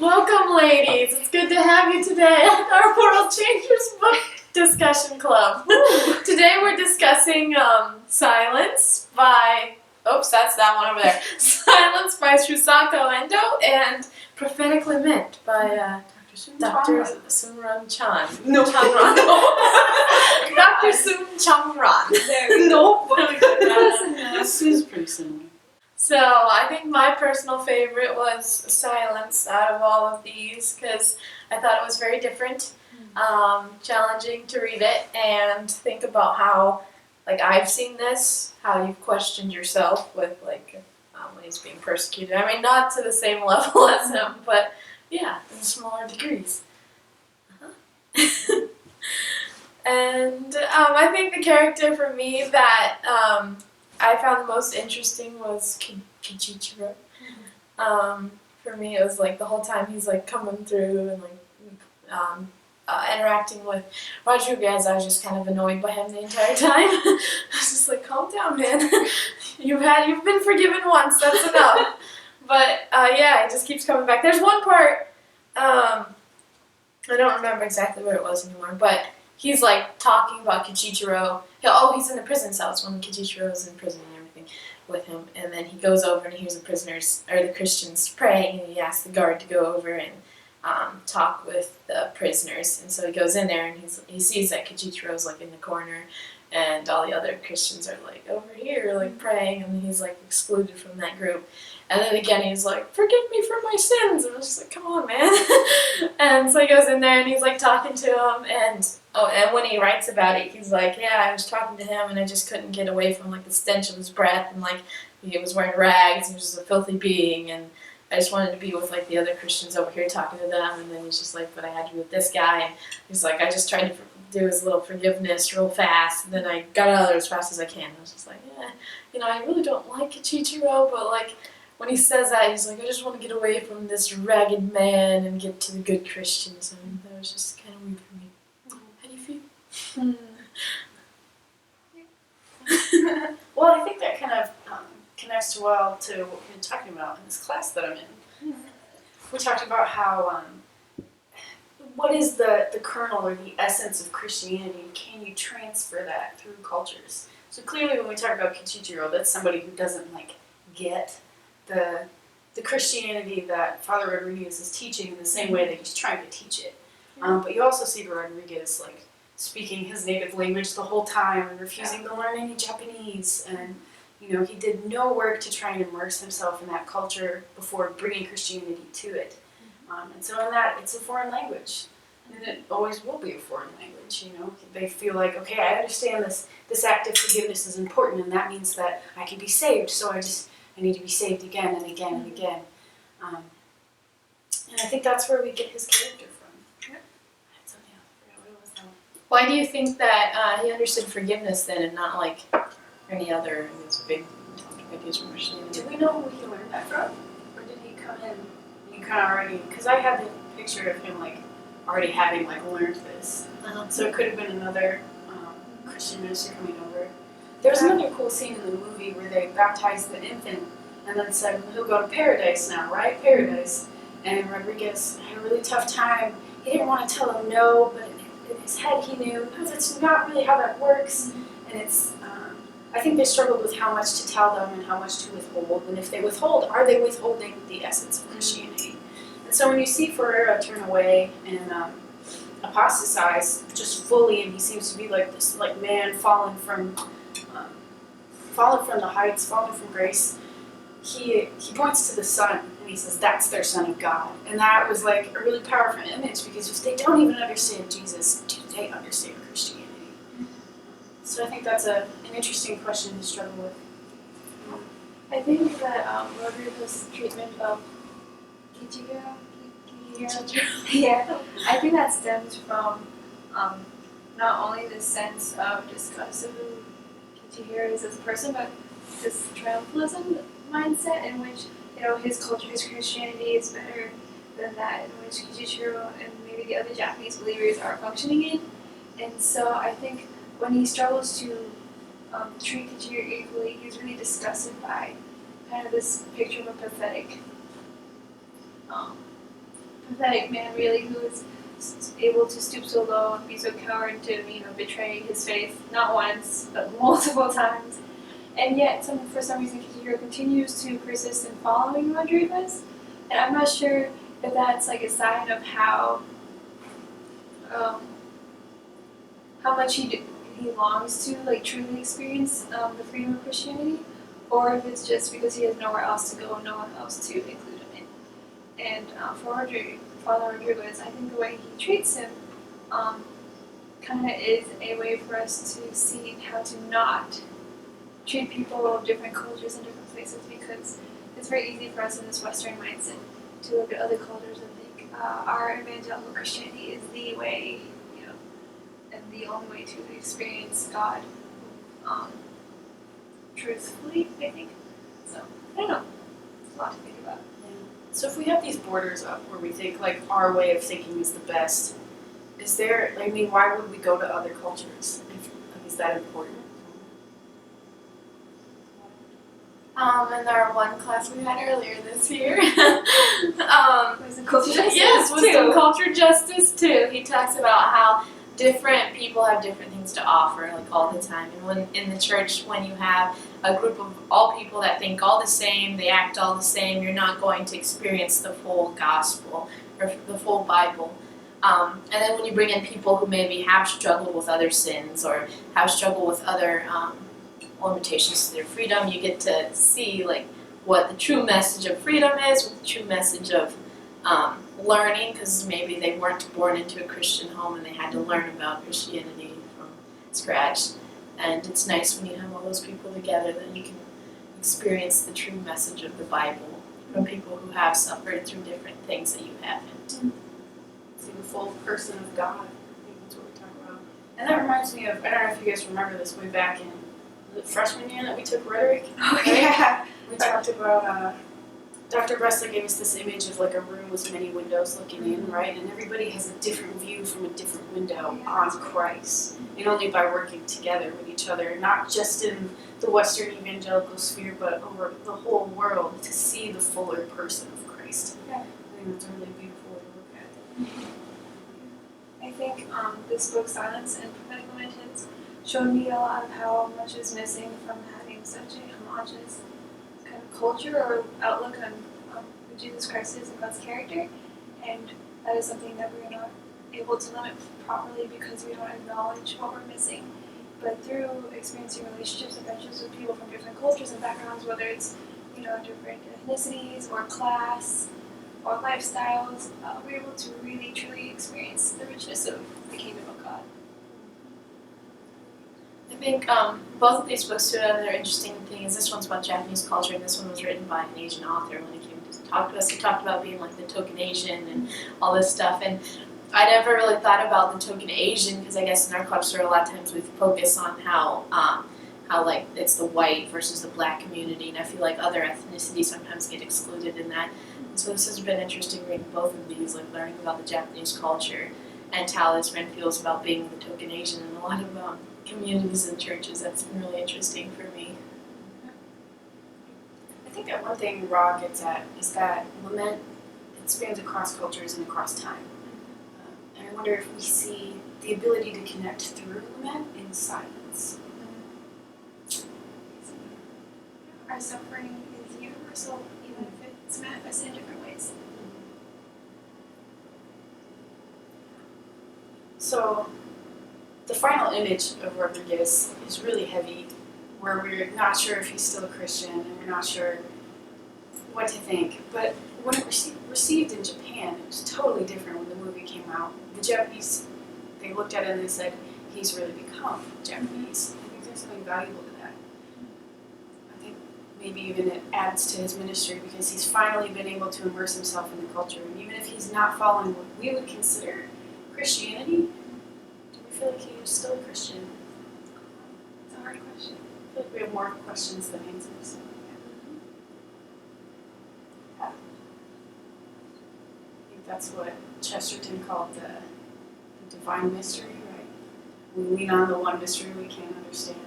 Welcome, ladies. It's good to have you today at our World Changers Book Discussion Club. Today we're discussing Silence by... Oops, that's that one over there. Silence by Shusako Endo and Prophetic Lament by Dr. Sumran Chan. No. Chanran. Dr. Sum Changran. No. This is pretty similar. So I think my personal favorite was Silence out of all of these because I thought it was very different, challenging to read it and think about how, like, I've seen this, how you've questioned yourself with, like, when he's being persecuted. I mean, not to the same level as him, but yeah, in smaller degrees. And I think the character for me that I found the most interesting was Kichichiro. For me, it was like the whole time he's like coming through and like interacting with Rodriguez. I was just kind of annoyed by him the entire time. I was just like, calm down, man. You've been forgiven once. That's enough. But yeah, it just keeps coming back. There's one part. I don't remember exactly where it was anymore, but he's like talking about Kichichiro. He's in the prison cells when Kichichiro is in prison and everything with him. And then he goes over and he hears the Christians praying, and he asks the guard to go over and talk with the prisoners. And so he goes in there and he sees that Kichichiro's like in the corner, and all the other Christians are like over here, like praying, and he's like excluded from that group. And then again, he's like, forgive me for my sins. And I was just like, come on, man. And so he goes in there and he's like talking to him. And when he writes about it, he's like, yeah, I was talking to him and I just couldn't get away from like the stench of his breath. And like he was wearing rags. He was just a filthy being. And I just wanted to be with like the other Christians over here talking to them. And then he's just like, but I had to be with this guy. And he's like, I just tried to do his little forgiveness real fast. And then I got out of there as fast as I can. I was just like, yeah, I really don't like Kichichiro, but like, when he says that, he's like, I just want to get away from this ragged man and get to the good Christians. And that was just kind of weird for me. How do you feel? Well, I think that kind of connects to what we've been talking about in this class that I'm in. We talked about how, what is the kernel or the essence of Christianity? Can you transfer that through cultures? So clearly when we talk about Kichichiro, that's somebody who doesn't like get the Christianity that Father Rodriguez is teaching in the same way that he's trying to teach it. But you also see Rodriguez like speaking his native language the whole time and refusing to learn any Japanese. And he did no work to try and immerse himself in that culture before bringing Christianity to it. And so in that, it's a foreign language. And it always will be a foreign language, They feel like, okay, I understand this act of forgiveness is important, and that means that I can be saved, so I need to be saved again and again and again. And I think that's where we get his character from. Yep. What was that? Why do you think that he understood forgiveness then and not like any other big ideas from Christianity? Do we know who he learned that from? Or did he come in and he kind of already, because I had the picture of him like already having like learned this. So it could have been another Christian minister coming over. There's another cool scene in the movie where they baptized the infant and then said, well, he'll go to paradise now, right? Paradise. And Rodriguez had a really tough time. He didn't want to tell them no, but in his head he knew, because it's not really how that works. And it's, I think they struggled with how much to tell them and how much to withhold. And if they withhold, are they withholding the essence of Christianity? And so when you see Ferreira turn away and apostatize just fully, and he seems to be like this like man fallen from the heights, fallen from grace, he points to the sun and he says, that's their Son of God. And that was like a really powerful image, because if they don't even understand Jesus, do they understand Christianity? So I think that's an interesting question to struggle with. I think that Rodriguez's treatment of Kichichiro, yeah, I think that stems from not only the sense of disgust of who Kichichiro is as a person, but this triumphalism mindset in which his culture, his Christianity is better than that in which Kichichiro and maybe the other Japanese believers are functioning in. And so I think when he struggles to treat Kichichiro equally, he's really disgusted by kind of this picture of a pathetic pathetic man, really, who is able to stoop so low and be so coward to, betray his faith, not once, but multiple times. And yet, for some reason, Kishiro continues to persist in following Rodriguez. And I'm not sure if that's like a sign of how much he longs to like truly experience the freedom of Christianity, or if it's just because he has nowhere else to go, no one else to include him in. And for Father Rodriguez, I think the way he treats him kind of is a way for us to see how to not treat people of different cultures and different places, because it's very easy for us in this Western mindset to look at other cultures and think our evangelical Christianity is the way, and the only way to experience God truthfully, I think. So, I don't know. It's a lot to think about. Yeah. So if we have these borders up where we think like our way of thinking is the best, is there, why would we go to other cultures? Is that important? In our one class we had earlier this year, There's a culture justice yes, too. wisdom, culture, justice too. He talks about how different people have different things to offer, like all the time. And when in the church, when you have a group of all people that think all the same, they act all the same, you're not going to experience the full gospel or the full Bible. And then when you bring in people who maybe have struggled with other sins or have struggled with other limitations to their freedom, you get to see like what the true message of freedom is, what the true message of learning, because maybe they weren't born into a Christian home and they had to learn about Christianity from scratch. And it's nice when you have all those people together that you can experience the true message of the Bible from people who have suffered through different things that you haven't. See the full person of God. I think that's what we're talking about. And that reminds me of, I don't know if you guys remember this way back in the freshman year that we took rhetoric. Oh, yeah. We talked about, Dr. Bressler gave us this image of like a room with many windows looking in, right? And everybody has a different view from a different window on Christ. And only by working together with each other, not just in the Western evangelical sphere, but over the whole world, to see the fuller person of Christ. Yeah. I think that's really beautiful to look at. I think this book, Silence and Prophetic Lament, has shown me a lot of how much is missing from having such a homogenous kind of culture or outlook on who Jesus Christ is and God's character. And that is something that we're not able to limit properly because we don't acknowledge what we're missing. But through experiencing relationships and friendships with people from different cultures and backgrounds, whether it's different ethnicities or class or lifestyles, we're able to really truly experience the richness of the kingdom of God. I think both of these books do another interesting thing is this one's about Japanese culture and this one was written by an Asian author. When he came to talk to us, he talked about being like the token Asian and all this stuff. And I never really thought about the token Asian because I guess in our culture a lot of times we focus on how like it's the white versus the black community, and I feel like other ethnicities sometimes get excluded in that. And so this has been interesting reading both of these, like learning about the Japanese culture and how this man feels about being the token Asian in a lot of communities and churches. That's been really interesting for me. I think that one thing Ra gets at is that lament, it spans across cultures and across time. And I wonder if we see the ability to connect through lament in silence. Our suffering is universal, even if it's manifested in different ways. So, the final image of Rodriguez is really heavy, where we're not sure if he's still a Christian and we're not sure what to think. But when it received in Japan, it was totally different when the movie came out. The Japanese, they looked at it and they said, he's really become Japanese. I think there's something valuable to that. I think maybe even it adds to his ministry because he's finally been able to immerse himself in the culture. And even if he's not following what we would consider Christianity, do we feel like he is still a Christian? It's a hard question. I feel like we have more questions than answers. I think that's what Chesterton called the divine mystery, right? We lean on the one mystery we can't understand.